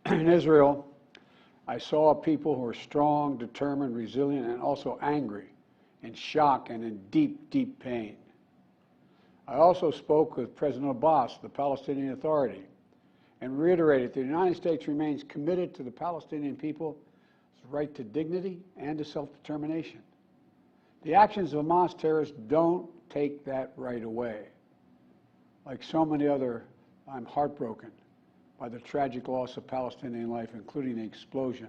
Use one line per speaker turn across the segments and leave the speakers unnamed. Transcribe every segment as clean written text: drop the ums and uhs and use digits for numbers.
In Israel, I saw people who are strong, determined, resilient, and also angry, in shock and in deep, deep pain. I also spoke with President Abbas, the Palestinian Authority, and reiterated that the United States remains committed to the Palestinian people's right to dignity and to self-determination. The actions of Hamas terrorists don't take that right away. Like so many other, I'm heartbroken by the tragic loss of Palestinian life, including the explosion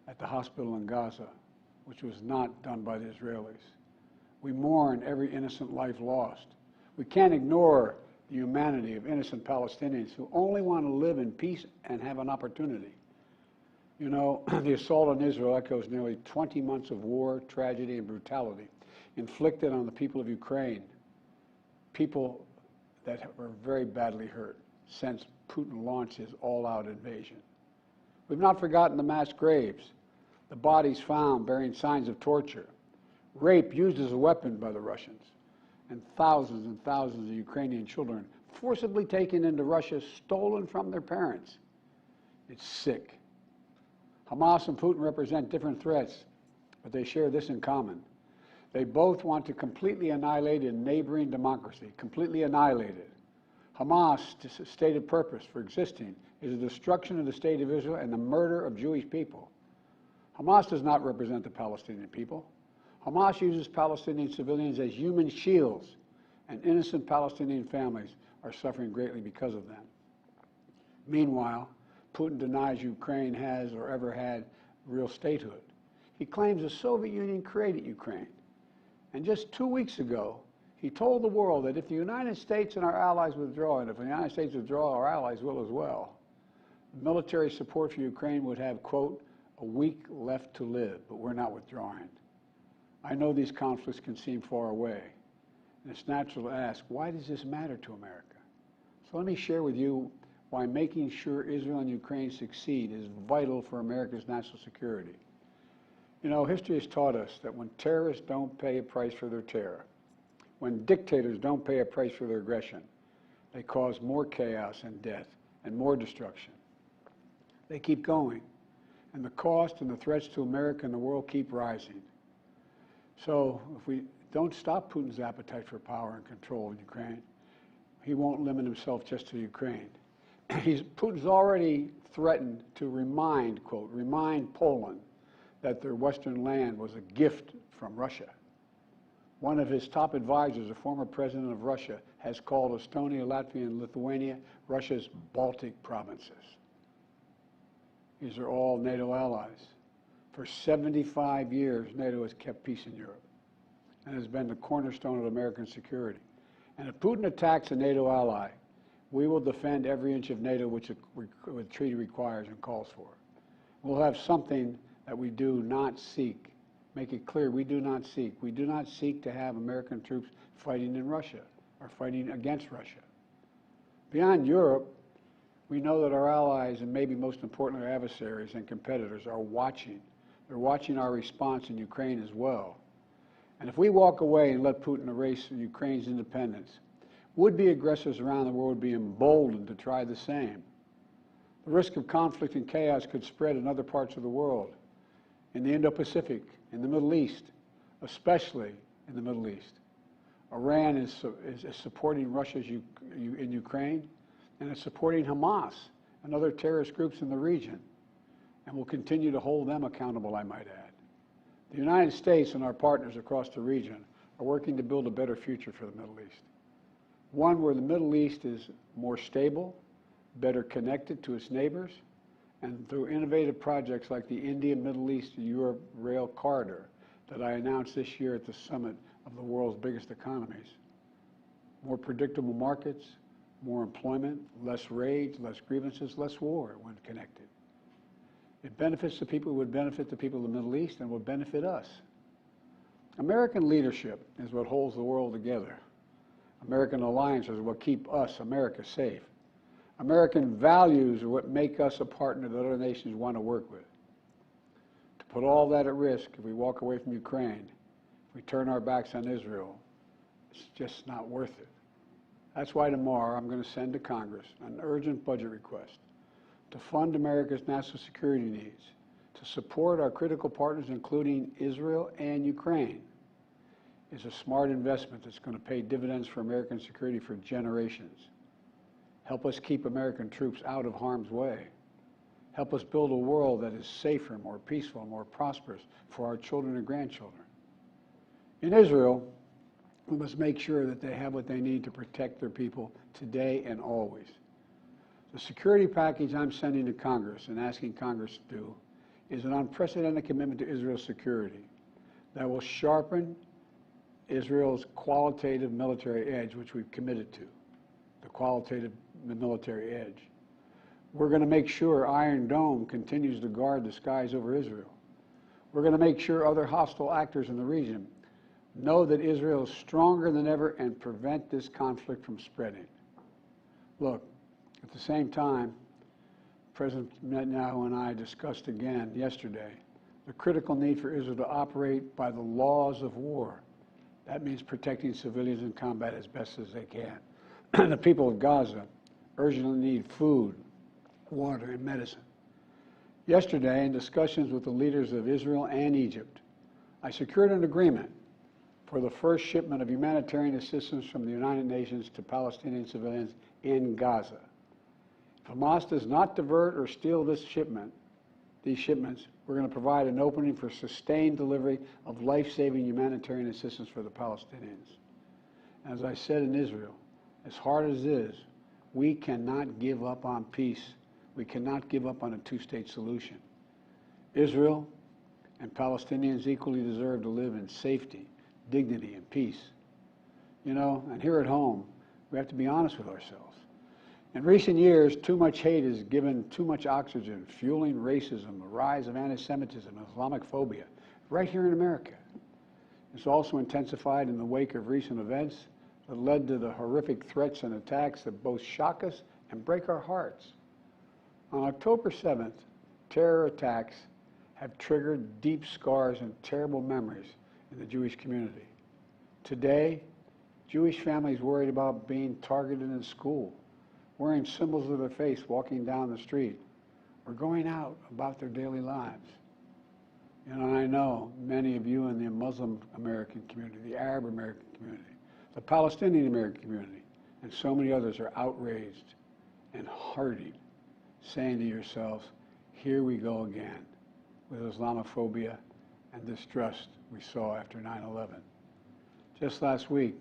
at the hospital in Gaza, which was not done by the Israelis. We mourn every innocent life lost. We can't ignore the humanity of innocent Palestinians who only want to live in peace and have an opportunity. You know, the assault on Israel echoes nearly 20 months of war, tragedy, and brutality inflicted on the people of Ukraine, people that were very badly hurt since Putin launched his all-out invasion. We've not forgotten the mass graves, the bodies found bearing signs of torture, rape used as a weapon by the Russians, and thousands of Ukrainian children forcibly taken into Russia, stolen from their parents. It's sick. Hamas and Putin represent different threats, but they share this in common. They both want to completely annihilate a neighboring democracy, completely annihilate it. Hamas' stated purpose for existing is the destruction of the state of Israel and the murder of Jewish people. Hamas does not represent the Palestinian people. Hamas uses Palestinian civilians as human shields, and innocent Palestinian families are suffering greatly because of them. Meanwhile, Putin denies Ukraine has or ever had real statehood. He claims the Soviet Union created Ukraine. And just 2 weeks ago, he told the world that if the United States and our allies withdraw, and if the United States withdraw, our allies will as well, military support for Ukraine would have, quote, a week left to live, but we're not withdrawing. I know these conflicts can seem far away, and it's natural to ask, why does this matter to America? So let me share with you why making sure Israel and Ukraine succeed is vital for America's national security. You know, history has taught us that when terrorists don't pay a price for their terror, when dictators don't pay a price for their aggression, they cause more chaos and death and more destruction. They keep going, and the cost and the threats to America and the world keep rising. So if we don't stop Putin's appetite for power and control in Ukraine, he won't limit himself just to Ukraine. Putin's already threatened to remind, quote, remind Poland that their Western land was a gift from Russia. One of his top advisors, a former president of Russia, has called Estonia, Latvia, and Lithuania Russia's Baltic provinces. These are all NATO allies. For 75 years, NATO has kept peace in Europe and has been the cornerstone of American security. And if Putin attacks a NATO ally, we will defend every inch of NATO which the treaty requires and calls for. We'll have something that we do not seek. Make it clear, we do not seek. We do not seek to have American troops fighting in Russia or fighting against Russia. Beyond Europe, we know that our allies, and maybe most importantly our adversaries and competitors, are watching. They're watching our response in Ukraine as well. And if we walk away and let Putin erase Ukraine's independence, would-be aggressors around the world would be emboldened to try the same. The risk of conflict and chaos could spread in other parts of the world, in the Indo-Pacific, in the Middle East, especially in the Middle East. Iran is supporting Russia in Ukraine, and it's supporting Hamas and other terrorist groups in the region, and will continue to hold them accountable, I might add. The United States and our partners across the region are working to build a better future for the Middle East. One where the Middle East is more stable, better connected to its neighbors, and through innovative projects like the India-Middle East-Europe Rail Corridor that I announced this year at the summit of the world's biggest economies. More predictable markets, more employment, less raids, less grievances, less war when connected. It benefits the people who would benefit the people of the Middle East and would benefit us. American leadership is what holds the world together. American alliances are what keep us, America, safe. American values are what make us a partner that other nations want to work with. To put all that at risk, if we walk away from Ukraine, if we turn our backs on Israel, it's just not worth it. That's why tomorrow I'm going to send to Congress an urgent budget request to fund America's national security needs, to support our critical partners, including Israel and Ukraine, is a smart investment that's going to pay dividends for American security for generations. Help us keep American troops out of harm's way. Help us build a world that is safer, more peaceful, more prosperous for our children and grandchildren. In Israel, we must make sure that they have what they need to protect their people today and always. The security package I'm sending to Congress and asking Congress to do is an unprecedented commitment to Israel's security that will sharpen Israel's qualitative military edge, which we've committed to, the qualitative military edge. We're going to make sure Iron Dome continues to guard the skies over Israel. We're going to make sure other hostile actors in the region know that Israel is stronger than ever and prevent this conflict from spreading. Look, at the same time, President Netanyahu and I discussed again yesterday the critical need for Israel to operate by the laws of war. That means protecting civilians in combat as best as they can. The people of Gaza urgently need food, water, and medicine. Yesterday, in discussions with the leaders of Israel and Egypt, I secured an agreement for the first shipment of humanitarian assistance from the United Nations to Palestinian civilians in Gaza. If Hamas does not divert or steal these shipments, we're going to provide an opening for sustained delivery of life-saving humanitarian assistance for the Palestinians. As I said in Israel, as hard as it is, we cannot give up on peace. We cannot give up on a two-state solution. Israel and Palestinians equally deserve to live in safety, dignity, and peace. You know, and here at home, we have to be honest with ourselves. In recent years, too much hate has given too much oxygen, fueling racism, the rise of anti-Semitism, and Islamophobia, right here in America. It's also intensified in the wake of recent events that led to the horrific threats and attacks that both shock us and break our hearts. On October 7th, terror attacks have triggered deep scars and terrible memories in the Jewish community. Today, Jewish families worried about being targeted in school, wearing symbols of their faith walking down the street, or going out about their daily lives. You know, I know many of you in the Muslim American community, the Arab American community, the Palestinian American community, and so many others are outraged and hearted, saying to yourselves, here we go again with Islamophobia and distrust we saw after 9/11. Just last week,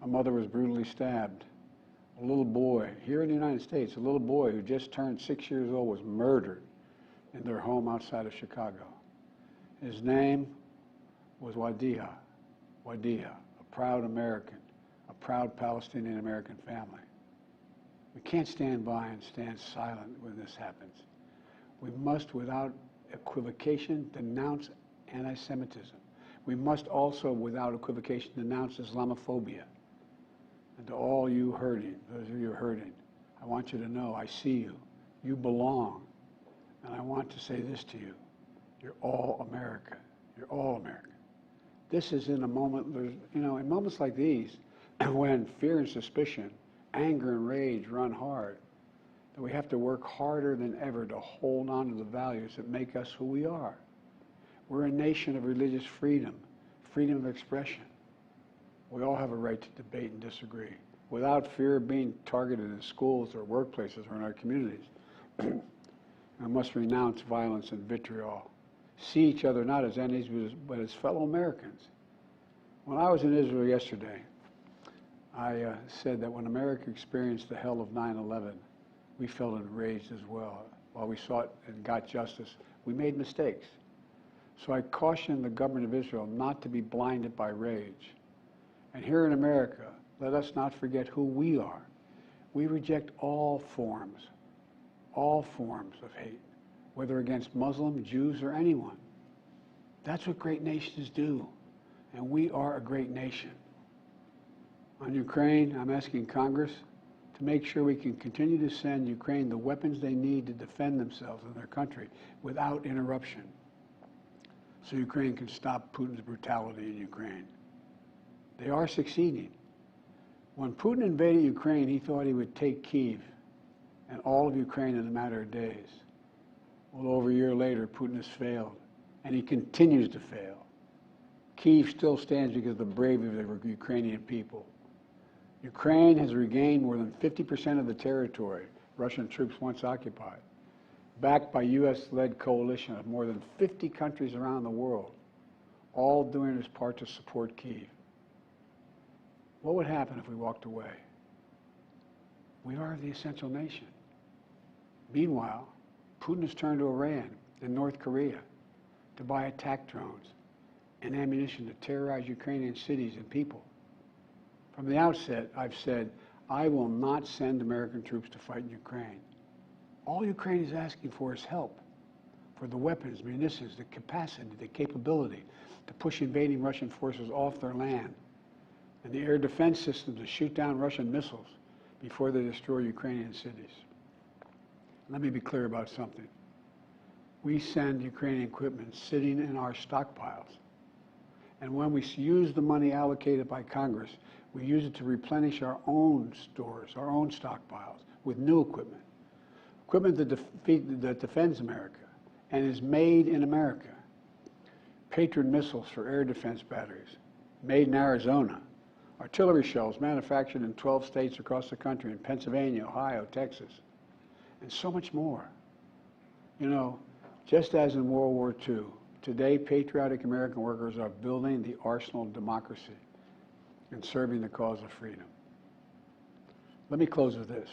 a mother was brutally stabbed. A little boy, here in the United States, a little boy who just turned 6 years old was murdered in their home outside of Chicago. His name was Wadiha, a proud American, a proud Palestinian American family. We can't stand by and stand silent when this happens. We must, without equivocation, denounce anti-Semitism. We must also, without equivocation, denounce Islamophobia. And to all you hurting, those of you hurting, I want you to know I see you. You belong. And I want to say this to you. You're all America. You're all America. This is in a moment, you know, in moments like these, when fear and suspicion, anger and rage run hard, that we have to work harder than ever to hold on to the values that make us who we are. We're a nation of religious freedom, freedom of expression. We all have a right to debate and disagree without fear of being targeted in schools or workplaces or in our communities. We must renounce violence and vitriol. See each other not as enemies, but as fellow Americans. When I was in Israel yesterday, I said that when America experienced the hell of 9/11, we felt enraged as well. While we sought and got justice, we made mistakes. So I cautioned the government of Israel not to be blinded by rage. And here in America, let us not forget who we are. We reject all forms of hate, whether against Muslims, Jews, or anyone. That's what great nations do, and we are a great nation. On Ukraine, I'm asking Congress to make sure we can continue to send Ukraine the weapons they need to defend themselves and their country without interruption, so Ukraine can stop Putin's brutality in Ukraine. They are succeeding. When Putin invaded Ukraine, he thought he would take Kyiv and all of Ukraine in a matter of days. Well, over a year later, Putin has failed, and he continues to fail. Kyiv still stands because of the bravery of the Ukrainian people. Ukraine has regained more than 50% of the territory Russian troops once occupied, backed by U.S.-led coalition of more than 50 countries around the world, all doing its part to support Kyiv. What would happen if we walked away? We are the essential nation. Meanwhile, Putin has turned to Iran and North Korea to buy attack drones and ammunition to terrorize Ukrainian cities and people. From the outset, I've said, I will not send American troops to fight in Ukraine. All Ukraine is asking for is help for the weapons, munitions, the capacity, the capability to push invading Russian forces off their land, and the air defense system to shoot down Russian missiles before they destroy Ukrainian cities. Let me be clear about something. We send Ukrainian equipment sitting in our stockpiles. And when we use the money allocated by Congress, we use it to replenish our own stores, our own stockpiles, with new equipment. Equipment that defends America and is made in America. Patriot missiles for air defense batteries, made in Arizona. Artillery shells manufactured in 12 states across the country, in Pennsylvania, Ohio, Texas, and so much more. You know, just as in World War II, today patriotic American workers are building the arsenal of democracy and serving the cause of freedom. Let me close with this.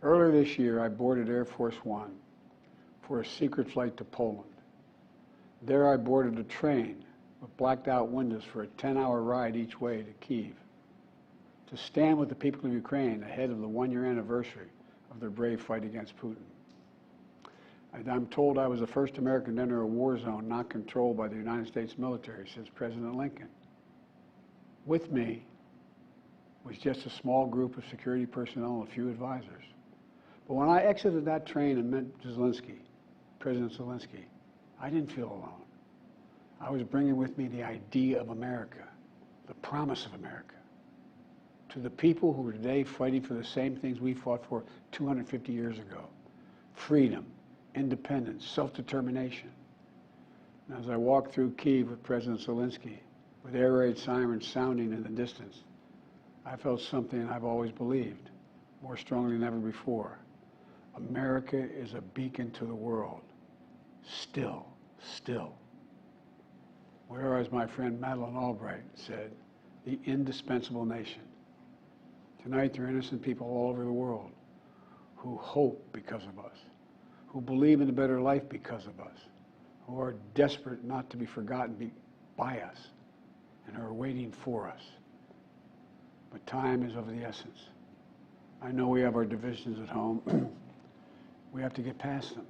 Earlier this year, I boarded Air Force One for a secret flight to Poland. There I boarded a train with blacked out windows for a 10-hour ride each way to Kyiv, to stand with the people of Ukraine ahead of the one-year anniversary of their brave fight against Putin. I'm told I was the first American to enter a war zone not controlled by the United States military since President Lincoln. With me was just a small group of security personnel and a few advisors. But when I exited that train and met President Zelensky, I didn't feel alone. I was bringing with me the idea of America, the promise of America, to the people who are today fighting for the same things we fought for 250 years ago: freedom, independence, self-determination. And as I walked through Kyiv with President Zelensky, with air raid sirens sounding in the distance, I felt something I've always believed, more strongly than ever before. America is a beacon to the world. Still. Or as my friend Madeleine Albright said, the indispensable nation. Tonight there are innocent people all over the world who hope because of us, who believe in a better life because of us, who are desperate not to be forgotten by us, and who are waiting for us. But time is of the essence. I know we have our divisions at home. We have to get past them.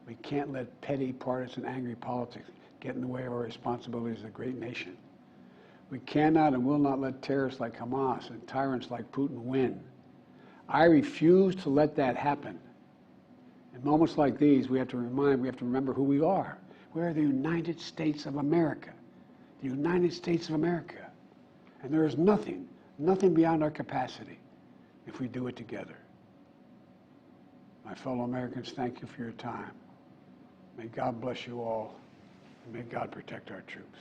We can't let petty, partisan, angry politics get in the way of our responsibilities as a great nation. We cannot and will not let terrorists like Hamas and tyrants like Putin win. I refuse to let that happen. In moments like these, we have to remember who we are. We are the United States of America. The United States of America. And there is nothing beyond our capacity if we do it together. My fellow Americans, thank you for your time. May God bless you all, and may God protect our troops.